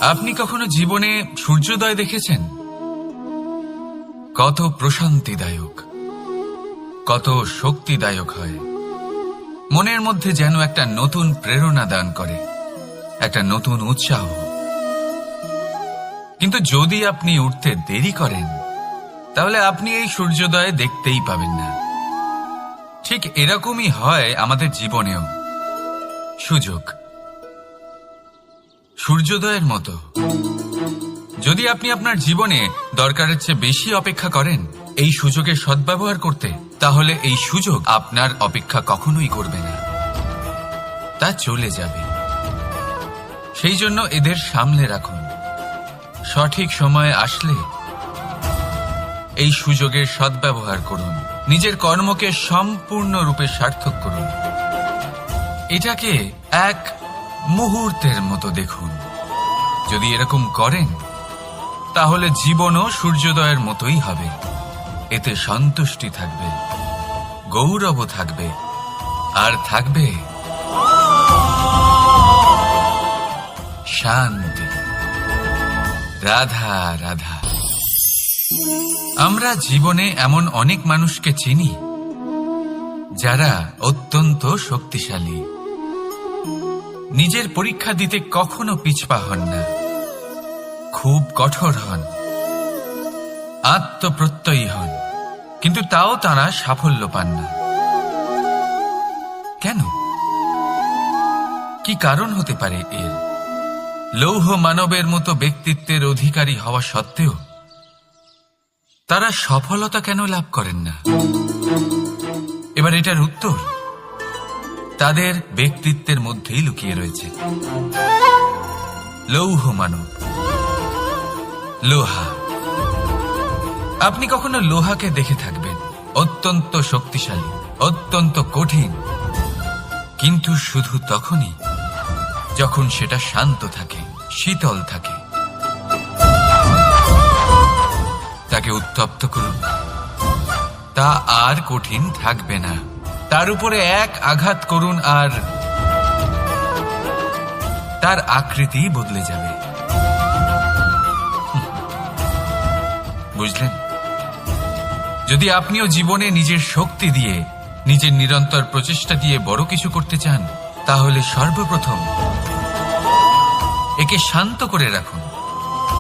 আপনি কখনো জীবনে সূর্যোদয় দেখেছেন? কত প্রশান্তিদায়ক, কত শক্তিদায়ক হয়। মনের মধ্যে যেন একটা নতুন প্রেরণা দান করে, একটা নতুন উৎসাহ। কিন্তু যদি আপনি উঠতে দেরি করেন, তাহলে আপনি এই সূর্যোদয় দেখতেই পাবেন না। ঠিক এরকমই হয় আমাদের জীবনেও। সুযোগ সূর্যোদয়ের মতো। যদি আপনি আপনার জীবনে দরকারের চেয়ে বেশি অপেক্ষা করেন এই সুযোগের সদ্ব্যবহার করতে, তাহলে এই সুযোগ আপনার অপেক্ষা কখনোই করবে না, তা চলে যাবে। সেই জন্য এদের সামলে রাখুন। সঠিক সময় আসলে এই সুযোগের সদ্ব্যবহার করুন, নিজের কর্মকে সম্পূর্ণরূপে সার্থক করুন। এটাকে এক মুহূর্তের মতো দেখুন। যদি এরকম করেন, তাহলে জীবনও সূর্যোদয়ের মতোই হবে। এতে সন্তুষ্টি থাকবে, গৌরব থাকবে, আর থাকবে শান্তি। রাধা রাধা। আমরা জীবনে এমন অনেক মানুষকে চিনি যারা অত্যন্ত শক্তিশালী, নিজের পরীক্ষা দিতে কখনো পিছপা হন না, খুব কঠোর হন, আত্মপ্রত্যয়ী হন, কিন্তু তাও তারা সাফল্য পান না। কেন? কি কারণ হতে পারে এর? লৌহ মানবের মতো ব্যক্তিত্বের অধিকারী হওয়া সত্ত্বেও তারা সফলতা কেন লাভ করেন না? এবার এটার উত্তর তাদের ব্যক্তিত্বের মধ্যেই লুকিয়ে রয়েছে। লৌহ মানব, লোহা। আপনি কখনো লোহাকে দেখে থাকবেন, অত্যন্ত শক্তিশালী, অত্যন্ত কঠিন, কিন্তু শুধু তখনই যখন সেটা শান্ত থাকে, শীতল থাকে। তাকে উত্তপ্ত করুন, তা আর কঠিন থাকবে না। তার উপরে এক আঘাত করুন আর তার আকৃতি বদলে যাবে। বুঝলেন? যদি আপনিও জীবনে নিজের শক্তি দিয়ে, নিজের নিরন্তর প্রচেষ্টা দিয়ে বড় কিছু করতে চান, তাহলে সর্বপ্রথম একে শান্ত করে রাখুন।